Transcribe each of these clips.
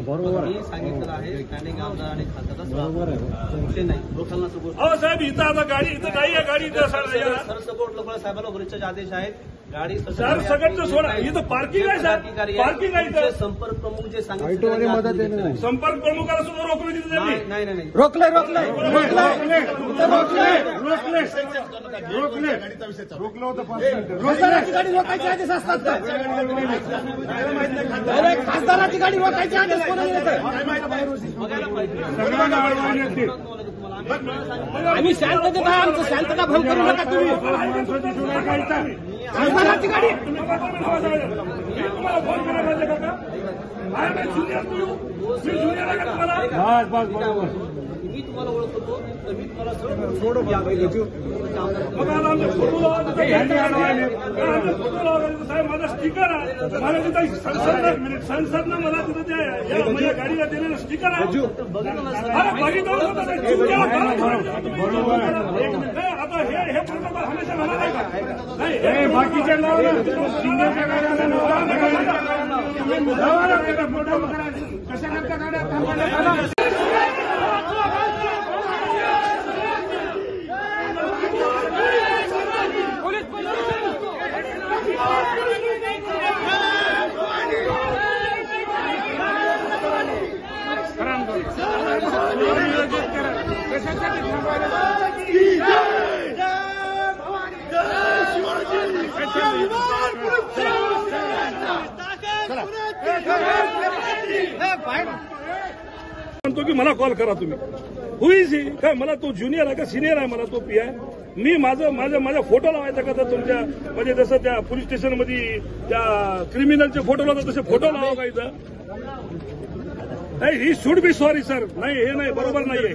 मी सांगितलं आहे स्टँडिंग आमदार आणि खासदाराचा विषय नाही. लोकांना सपोर्ट साहेब इथं आता गाडी इथं नाही आहे. गाडी इथं सर सपोर्ट लोकांना साहेबांना वरिष्ठ आदेश आहेत. गाडी सगळं सोडा. इथं पार्किंग आहे साहेब. पार्किंग आहे इथं. संपर्क प्रमुख जे सांगितलं संपर्क प्रमुखाला सुद्धा रोखलं तिथे त्यांनी. नाही रोखलंय रोखलं होतं 5 मिनिटं. खासदाराची गाडी रोखायचे आदेश असतात का? खासदाराची गाडी रोखायचे आदेश कोणाला येतात? आम्ही शांततेत आहे. आमचं शांतता भंग करू नका तुम्ही. खासदाराची गाडी मी तुम्हाला ओळखतो तर मी तुम्हाला साहेब माझा स्टिकर आहे. मला तिथं संसदनं मला तिथं माझ्या गाडीला दिलेलं स्टिकर आहे. आता हे प्रोटोकॉल हमेशा म्हणा नाही का? बाकीच्या शिंदेच्या कशा करता गाड्या म्हणतो की मला कॉल करा तुम्ही. हुईज काय मला तो ज्युनियर आहे का सिनियर आहे मला तो पी आहे. मी माझा फोटो लावायचा का तर तुमच्या म्हणजे जसं त्या पोलीस स्टेशनमध्ये त्या क्रिमिनलचे फोटो लावतात तसे फोटो लावा का इथं. He should be sorry sir. नाही हे नाही बरोबर नाहीये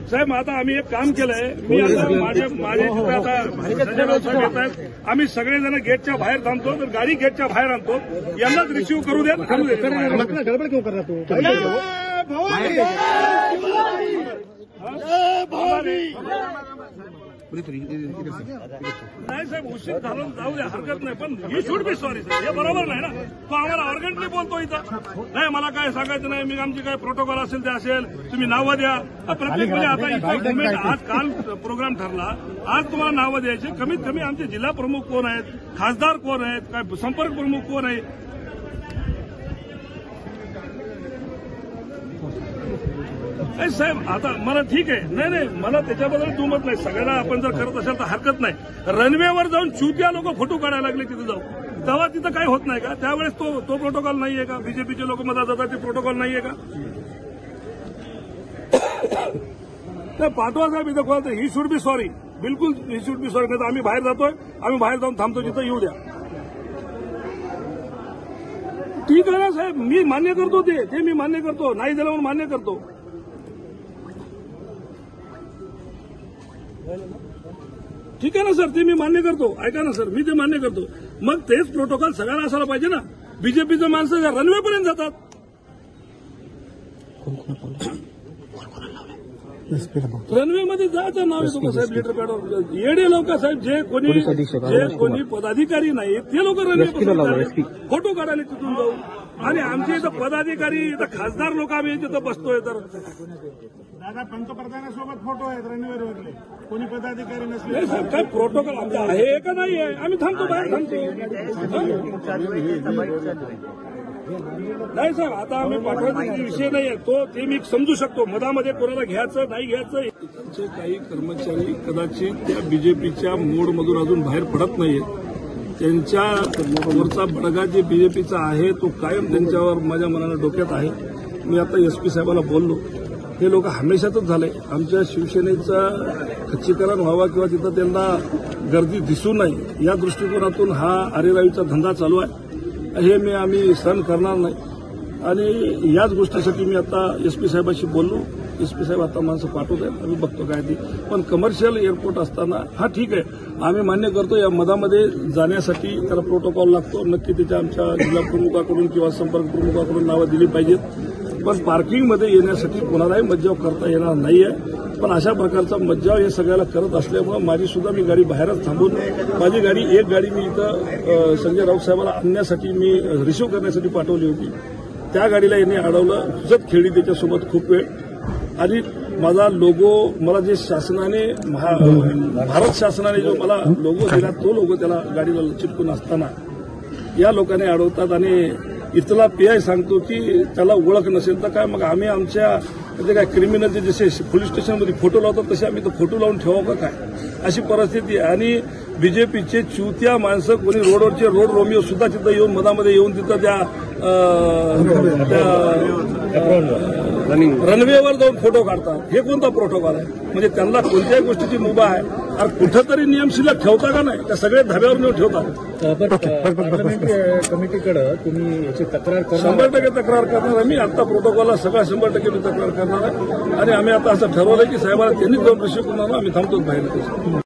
साहेब. आता आम्ही एक काम केलंय. मी आता माझे तिथे आता घेत आहेत. आम्ही सगळेजण गेटच्या बाहेर थांबतो तर गाडी गेटच्या बाहेर आणतो. यांनाच रिसिव्ह करू देत. गडबड क्यों कर रहा तू? नाही साहेब उशीर घालून जाऊ द्या हरकत नाही. पण he should be sorry sir. हे बरोबर नाही ना. तो आम्हाला अर्जंटली बोलतो इथं. नाही मला काय सांगायचं नाही. मी आमची काय प्रोटोकॉल असेल ते असेल. तुम्ही नावं द्या. प्रत्येक म्हणजे आता इथं आज काल प्रोग्राम ठरला. आज तुम्हाला नावं द्यायचे. कमीत कमी आमचे जिल्हा प्रमुख कोण आहेत, खासदार कोण आहेत, काय संपर्क प्रमुख कोण आहे. नाही साहेब आता मला ठीक आहे. नाही मला त्याच्याबद्दल दुमत नाही. सगळ्यांना आपण जर करत असेल तर हरकत नाही. रनवेवर जाऊन चुत्या लोक फोटो काढायला लागले तिथे जाऊन. तेव्हा तिथं काही होत नाही का? त्यावेळेस तो प्रोटोकॉल नाहीये का? बीजेपीचे लोक मधात जातात ते प्रोटोकॉल नाहीये का? तर पाठवा साहेब इथं कोणतं. He should be sorry. बिलकुल ही शुड बी सॉरी. नाही तर आम्ही बाहेर जातोय. आम्ही बाहेर जाऊन थांबतो तिथं येऊ द्या. ठीक आहे ना साहेब. मी मान्य करतो ते मी मान्य करतो. नाही दिलं म्हणून मान्य करतो. ठीक आहे ना सर. ते मी मान्य करतो. ऐका ना सर मी ते मान्य करतो. मग तेच प्रोटोकॉल सगळ्यांना असायला पाहिजे ना. बीजेपीचं माणसं रनवेपर्यंत जातात. रनवेमध्ये जायचं नाव येतो का साहेब लेटर पॅडवर. येडे लोक साहेब जे कोणी पदाधिकारी नाही ते लोक रनवे फोटो काढायला तिथून जाऊ. आणि आमचे इथं पदाधिकारी इथं खासदार लोक आम्ही तिथं बसतोय. तर दादा पंतप्रधानासोबत फोटो आहेत रणवीरवरले. कोणी पदाधिकारी नसले साहेब काय प्रोटोकॉल आमचा आहे का नाही आहे. आम्ही थांबतो बाहेर थांबतो. नाही साहेब आता आम्ही पाठवायचा विषय नाही आहे. ते मी समजू शकतो. मधामध्ये कोणाला घ्यायचं नाही घ्यायचं. इथलचे काही कर्मचारी कदाचित त्या बीजेपीच्या मोडमधून अजून बाहेर पडत नाहीये. त्यांच्या वरचा बडगा जे बीजेपीचा आहे तो कायम त्यांच्यावर माझ्या मनानं डोक्यात आहे. मी आता एसपी साहेबाला बोललो. हे लोक हमेशातच झाले. आमच्या शिवसेनेचं खच्चीकरण व्हावं किंवा तिथं त्यांना गर्दी दिसू नये या दृष्टिकोनातून हा अरेरावीचा धंदा चालू आहे. हे आम्ही सहन करणार नाही. आणि याच गोष्टीसाठी मी आता एसपी साहेबांशी बोललो. एसपी साहेब आता माणसं पाठवत आहेत. आम्ही बघतो काय ती. पण कमर्शियल एअरपोर्ट असताना हा ठीक आहे. आम्ही मान्य करतो. या मधामध्ये जाण्यासाठी त्याला प्रोटोकॉल लागतो. नक्की त्याच्या आमच्या जिल्हा प्रमुखाकडून किंवा संपर्क प्रमुखाकडून नावं दिली पाहिजेत. पण पार्किंगमध्ये येण्यासाठी कोणालाही मज्जाव करता येणार नाहीये. पण अशा प्रकारचा मज्जाव हे सगळ्याला करत असल्यामुळे माझी सुद्धा मी गाडी बाहेरच थांबून माझी गाडी एक गाडी मी इथं संजय राऊत साहेबांना आणण्यासाठी मी रिसिव्ह करण्यासाठी पाठवली होती. त्या गाडीला यांनी अडवलं. हुजत खेळली त्याच्यासोबत खूप वेळ. आणि माझा लोगो मला जे शासनाने भारत शासनाने जो मला लोगो दिला तो लोगो त्याला गाडीला चिटकून असताना या लोकांनी अडवतात. आणि इथला पीआय सांगतो की त्याला ओळख नसेल तर काय मग आम्ही आमच्या म्हणजे काय क्रिमिनलचे जसे पोलीस स्टेशनमध्ये फोटो लावतात तसे आम्ही तो फोटो लावून ठेवावं का काय अशी परिस्थिती. आणि बीजेपीचे चुत्या माणसं कोणी रोडवरचे रोड रोमिओ सुद्धा तिथं येऊन मधामध्ये येऊन तिथं त्या रनवेवर जाऊन फोटो काढतात. हे कोणता प्रोटोकॉल आहे? म्हणजे त्यांना कोणत्याही गोष्टीची मुभा आहे. अरे कुठंतरी नियम शिल्लक ठेवता का नाही? त्या सगळे धाब्यावर नेऊन ठेवतात. कमिटीकडे तुम्ही याची तक्रार 100% तक्रार करणार आहे. मी आता प्रोटोकॉलला सगळा 100% मी तक्रार करणार आहे. आणि आम्ही आता असं ठरवलंय की साहेबाला त्यांनीच जाऊन रिसिव्ह करणार आम्ही थांबतोच बाहेर.